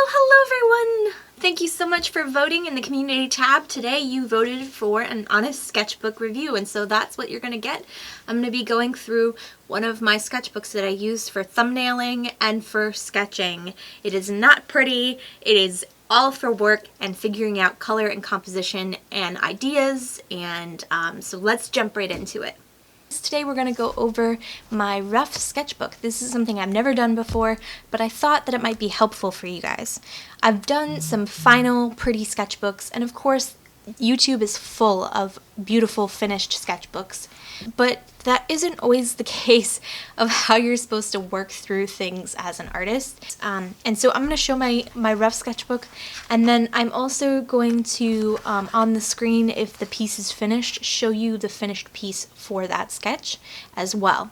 Well, hello everyone! Thank you so much for voting in the community tab. Today you voted for an honest sketchbook review, and so that's what you're going to get. I'm going to be going through one of my sketchbooks that I used for thumbnailing and for sketching. It is not pretty, it is all for work and figuring out color and composition and ideas, and so let's jump right into it. Today we're going to go over my rough sketchbook. This is something I've never done before, but I thought that it might be helpful for you guys. I've done some final pretty sketchbooks, and of course YouTube is full of beautiful finished sketchbooks, but that isn't always the case of how you're supposed to work through things as an artist. And so I'm going to show my rough sketchbook, and then I'm also going to, on the screen, if the piece is finished, show you the finished piece for that sketch as well.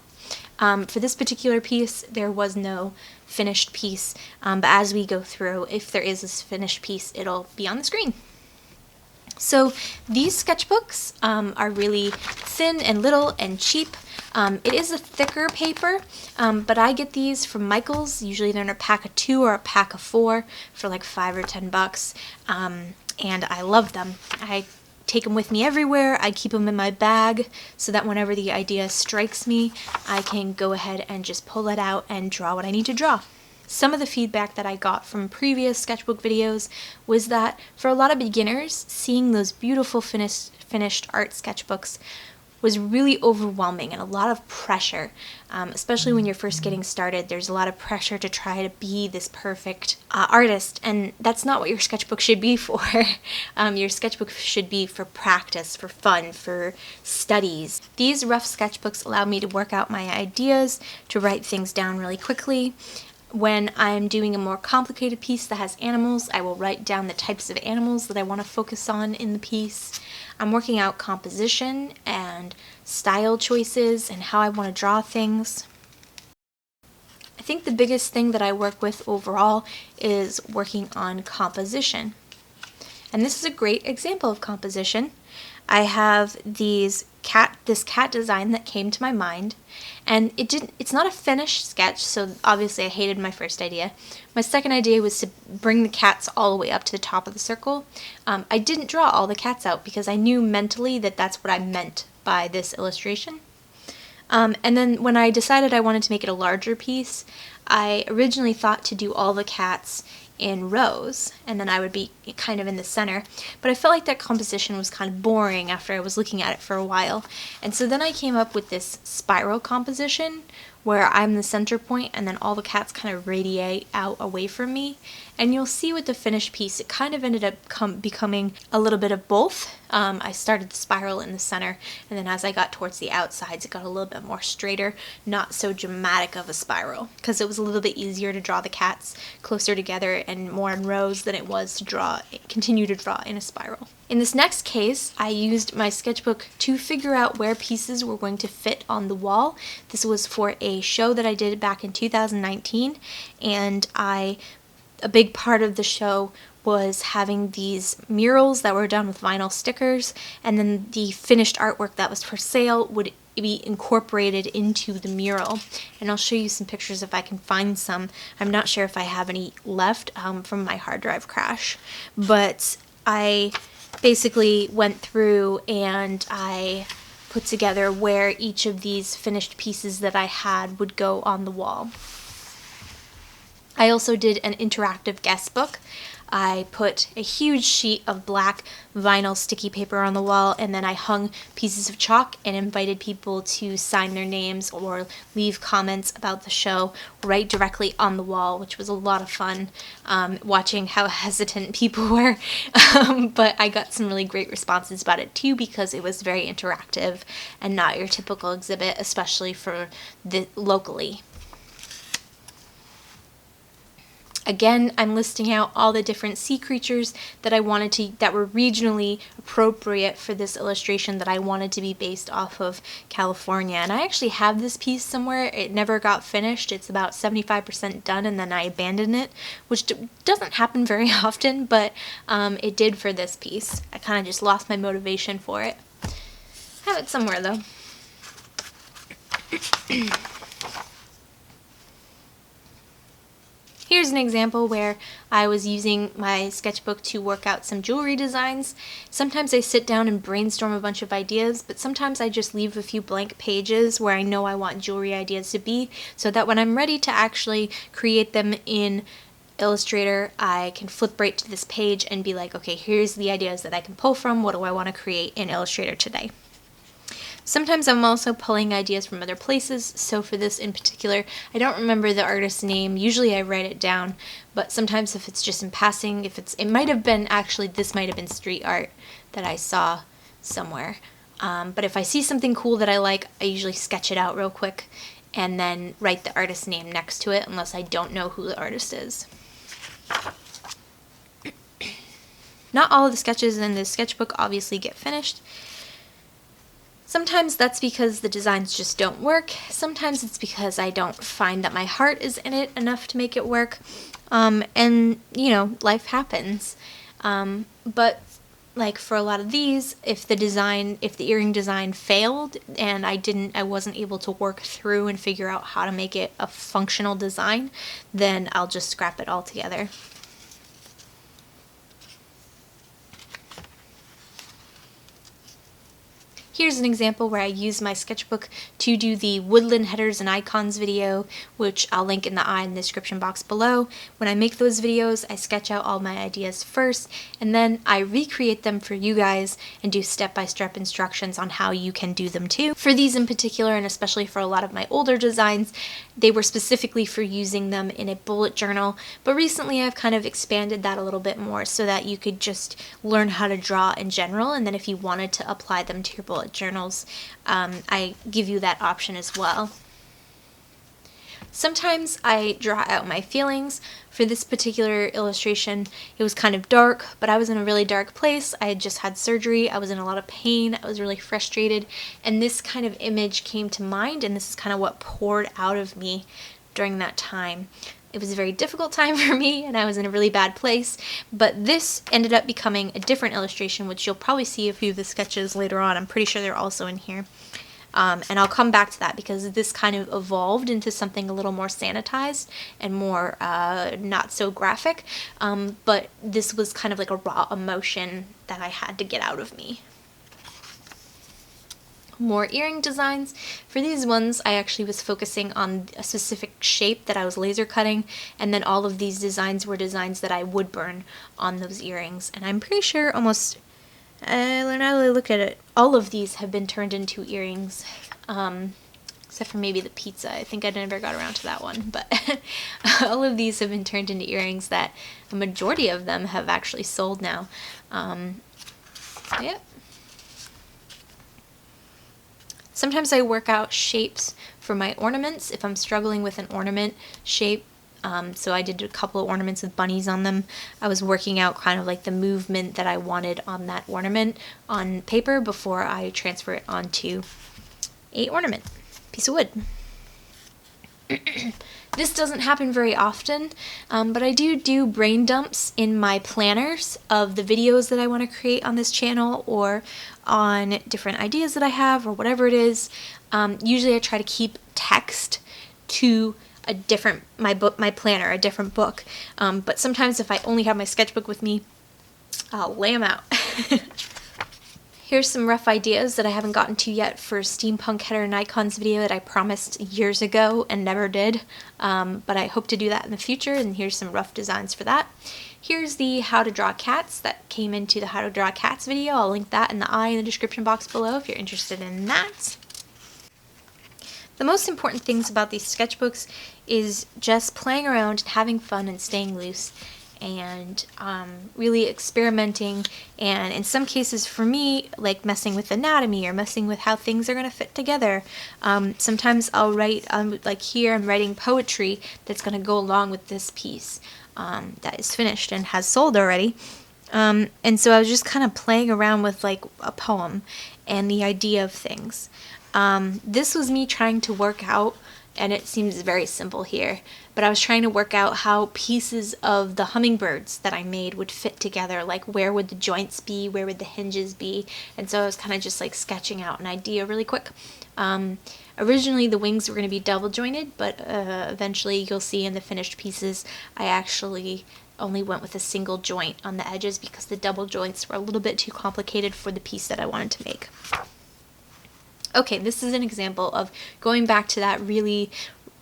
For this particular piece, there was no finished piece, but as we go through, if there is a finished piece, it'll be on the screen. So these sketchbooks are really thin and little and cheap. It is a thicker paper, but I get these from Michael's. Usually they're in a pack of 2 or a pack of 4 for like $5 or $10, and I love them. I take them with me everywhere. I keep them in my bag so that whenever the idea strikes me, I can go ahead and just pull it out and draw what I need to draw. Some of the feedback that I got from previous sketchbook videos was that for a lot of beginners, seeing those beautiful finished art sketchbooks was really overwhelming and a lot of pressure, especially when you're first getting started. There's a lot of pressure to try to be this perfect artist, and that's not what your sketchbook should be for. Your sketchbook should be for practice, for fun, for studies. These rough sketchbooks allow me to work out my ideas, to write things down really quickly. When I'm doing a more complicated piece that has animals, I will write down the types of animals that I want to focus on in the piece. I'm working out composition and style choices and how I want to draw things. I think the biggest thing that I work with overall is working on composition. And this is a great example of composition. I have this cat design that came to my mind, and it's not a finished sketch, so obviously I hated my first idea. My second idea was to bring the cats all the way up to the top of the circle. I didn't draw all the cats out because I knew mentally that that's what I meant by this illustration. And then when I decided I wanted to make it a larger piece, I originally thought to do all the cats in rows, and then I would be kind of in the center, but I felt like that composition was kind of boring after I was looking at it for a while, and so then I came up with this spiral composition where I'm the center point and then all the cats kind of radiate out away from me, and you'll see with the finished piece it kind of ended up becoming a little bit of both. I started the spiral in the center, and then as I got towards the outsides it got a little bit more straighter, not so dramatic of a spiral, because it was a little bit easier to draw the cats closer together and more in rows than it was to continue to draw in a spiral. In this next case, I used my sketchbook to figure out where pieces were going to fit on the wall. This was for a show that I did back in 2019, and a big part of the show was having these murals that were done with vinyl stickers, and then the finished artwork that was for sale would be incorporated into the mural. And I'll show you some pictures if I can find some. I'm not sure if I have any left from my hard drive crash, but I basically went through and I put together where each of these finished pieces that I had would go on the wall. I also did an interactive guest book. I put a huge sheet of black vinyl sticky paper on the wall, and then I hung pieces of chalk and invited people to sign their names or leave comments about the show right directly on the wall, which was a lot of fun, watching how hesitant people were. But I got some really great responses about it too, because it was very interactive and not your typical exhibit, especially for locally. Again, I'm listing out all the different sea creatures that that were regionally appropriate for this illustration that I wanted to be based off of California. And I actually have this piece somewhere. It never got finished. It's about 75% done, and then I abandoned it, which doesn't happen very often, but it did for this piece. I kind of just lost my motivation for it. I have it somewhere though. Here's an example where I was using my sketchbook to work out some jewelry designs. Sometimes I sit down and brainstorm a bunch of ideas, but sometimes I just leave a few blank pages where I know I want jewelry ideas to be, so that when I'm ready to actually create them in Illustrator, I can flip right to this page and be like, okay, here's the ideas that I can pull from. What do I want to create in Illustrator today? Sometimes I'm also pulling ideas from other places, so for this in particular, I don't remember the artist's name. Usually I write it down, but sometimes if it's just in passing, it might have been, actually, this might have been street art that I saw somewhere. But if I see something cool that I like, I usually sketch it out real quick and then write the artist's name next to it, unless I don't know who the artist is. Not all of the sketches in this sketchbook obviously get finished. Sometimes that's because the designs just don't work. Sometimes it's because I don't find that my heart is in it enough to make it work. And, you know, life happens. But like for a lot of these, if the earring design failed and I wasn't able to work through and figure out how to make it a functional design, then I'll just scrap it all together. Here's an example where I use my sketchbook to do the woodland headers and icons video, which I'll link in the description box below. When I make those videos, I sketch out all my ideas first, and then I recreate them for you guys and do step-by-step instructions on how you can do them too. For these in particular, and especially for a lot of my older designs, they were specifically for using them in a bullet journal, but recently I've kind of expanded that a little bit more so that you could just learn how to draw in general, and then if you wanted to apply them to your bullet journals, I give you that option as well. Sometimes I draw out my feelings. For this particular illustration, it was kind of dark, but I was in a really dark place. I had just had surgery. I was in a lot of pain. I was really frustrated, and this kind of image came to mind, and this is kind of what poured out of me during that time. It was a very difficult time for me, and I was in a really bad place, but this ended up becoming a different illustration, which you'll probably see a few of the sketches later on. I'm pretty sure they're also in here. And I'll come back to that because this kind of evolved into something a little more sanitized and more not so graphic, but this was kind of like a raw emotion that I had to get out of me. More earring designs. For these ones, I actually was focusing on a specific shape that I was laser cutting, and then all of these designs were designs that I would burn on those earrings. And I'm pretty sure almost, now that I look at it, all of these have been turned into earrings, except for maybe the pizza. I think I never got around to that one, but all of these have been turned into earrings that a majority of them have actually sold now. Yep. Sometimes I work out shapes for my ornaments if I'm struggling with an ornament shape. So I did a couple of ornaments with bunnies on them. I was working out kind of like the movement that I wanted on that ornament on paper before I transfer it onto a ornament piece of wood. This doesn't happen very often, but I do brain dumps in my planners of the videos that I want to create on this channel or on different ideas that I have or whatever it is. Usually I try to keep text to a different, my planner, a different book, but sometimes if I only have my sketchbook with me, I'll lay them out. Here's some rough ideas that I haven't gotten to yet for Steampunk Header and Icons video that I promised years ago and never did, but I hope to do that in the future, and here's some rough designs for that. Here's the How to Draw Cats that came into the How to Draw Cats video. I'll link that in the description box below if you're interested in that. The most important things about these sketchbooks is just playing around and having fun and staying loose, and really experimenting, and in some cases for me, like messing with anatomy or messing with how things are going to fit together. Sometimes I'll write, like here I'm writing poetry that's going to go along with this piece that is finished and has sold already. And so I was just kind of playing around with like a poem and the idea of things. This was me trying to work out and it seems very simple here, but I was trying to work out how pieces of the hummingbirds that I made would fit together, like where would the joints be, where would the hinges be, and so I was kind of just like sketching out an idea really quick. Originally the wings were going to be double jointed, but eventually you'll see in the finished pieces I actually only went with a single joint on the edges because the double joints were a little bit too complicated for the piece that I wanted to make. Okay, this is an example of going back to that really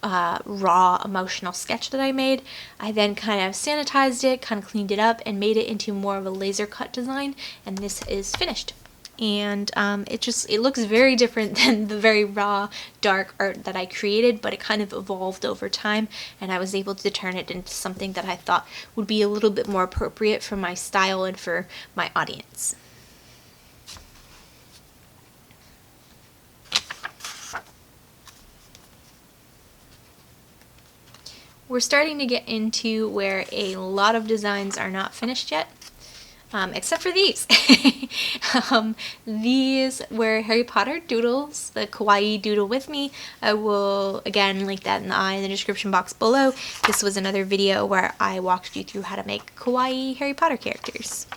raw emotional sketch that I made. I then kind of sanitized it, kind of cleaned it up, and made it into more of a laser cut design, and this is finished. And it looks very different than the very raw, dark art that I created, but it kind of evolved over time, and I was able to turn it into something that I thought would be a little bit more appropriate for my style and for my audience. We're starting to get into where a lot of designs are not finished yet, except for these. These were Harry Potter doodles, the kawaii doodle with me. I will, again, link that in the description box below. This was another video where I walked you through how to make kawaii Harry Potter characters.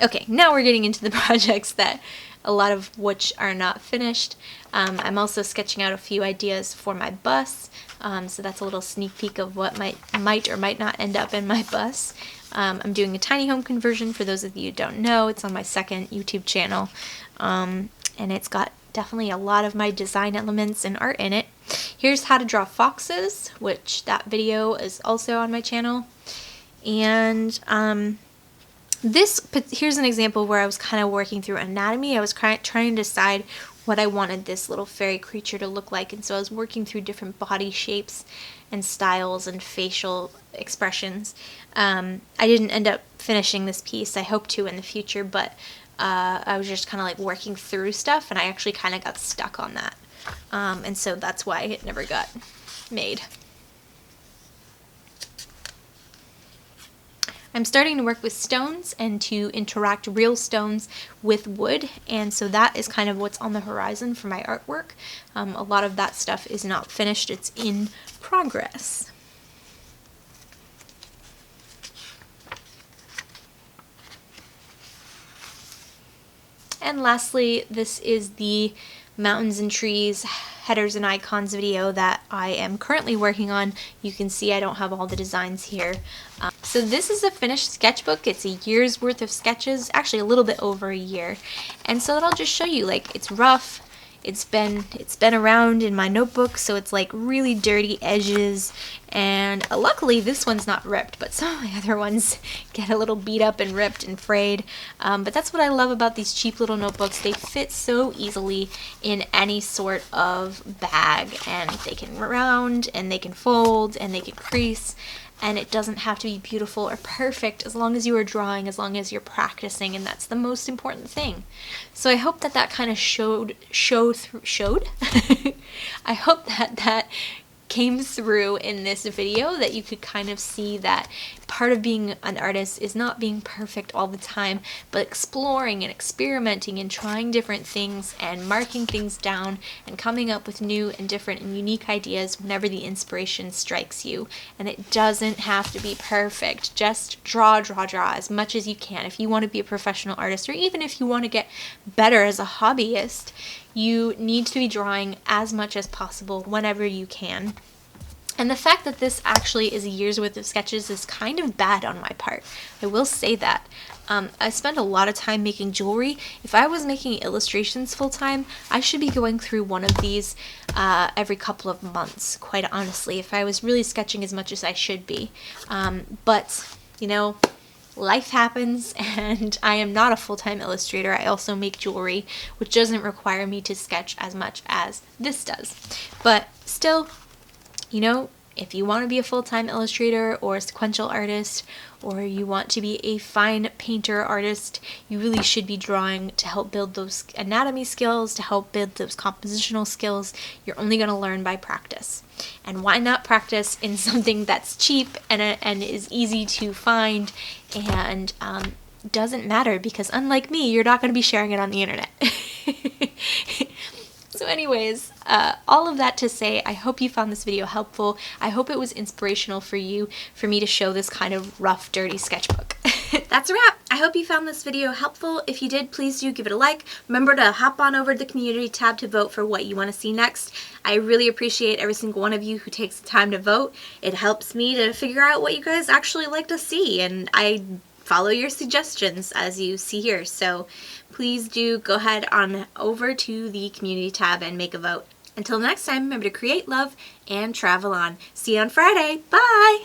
Okay, now we're getting into the projects that a lot of which are not finished. I'm also sketching out a few ideas for my bus, so that's a little sneak peek of what might or might not end up in my bus. I'm doing a tiny home conversion for those of you who don't know. It's on my second YouTube channel, and it's got definitely a lot of my design elements and art in it. Here's how to draw foxes, which that video is also on my channel. And here's an example where I was kind of working through anatomy. I was trying to decide what I wanted this little fairy creature to look like, and so I was working through different body shapes and styles and facial expressions. I didn't end up finishing this piece. I hope to in the future, but I was just kind of like working through stuff, and I actually kind of got stuck on that, and so that's why it never got made. I'm starting to work with stones and to interact real stones with wood, and so that is kind of what's on the horizon for my artwork. A lot of that stuff is not finished, it's in progress. And lastly, this is the mountains and trees, headers and icons video that I am currently working on. You can see I don't have all the designs here. So this is a finished sketchbook. It's a year's worth of sketches, actually a little bit over a year. And so I'll just show you, like, it's rough. It's been around in my notebook, so it's like really dirty edges, and luckily this one's not ripped, but some of my other ones get a little beat up and ripped and frayed. But that's what I love about these cheap little notebooks. They fit so easily in any sort of bag, and they can round, and they can fold, and they can crease. And it doesn't have to be beautiful or perfect as long as you are drawing, as long as you're practicing, and that's the most important thing. So I hope that kind of showed? I hope that came through in this video, that you could kind of see that part of being an artist is not being perfect all the time, but exploring and experimenting and trying different things and marking things down and coming up with new and different and unique ideas whenever the inspiration strikes you. And it doesn't have to be perfect. Just draw as much as you can. If you want to be a professional artist, or even if you want to get better as a hobbyist, you need to be drawing as much as possible whenever you can. And the fact that this actually is a year's worth of sketches is kind of bad on my part. I will say that. I spend a lot of time making jewelry. If I was making illustrations full time, I should be going through one of these every couple of months, quite honestly, if I was really sketching as much as I should be. But, you know, life happens, and I am not a full-time illustrator. I also make jewelry, which doesn't require me to sketch as much as this does. But still, you know, if you want to be a full-time illustrator or a sequential artist, or you want to be a fine painter artist, you really should be drawing to help build those anatomy skills, to help build those compositional skills. You're only going to learn by practice. And why not practice in something that's cheap and is easy to find and doesn't matter, because unlike me, you're not going to be sharing it on the internet. So anyways, all of that to say, I hope you found this video helpful. I hope it was inspirational for you, for me to show this kind of rough, dirty sketchbook. That's a wrap. I hope you found this video helpful. If you did, please do give it a like. Remember to hop on over to the community tab to vote for what you want to see next. I really appreciate every single one of you who takes the time to vote. It helps me to figure out what you guys actually like to see, and I follow your suggestions as you see here. So please do go ahead on over to the community tab and make a vote. Until next time, remember to create, love, and travel on. See you on Friday. Bye!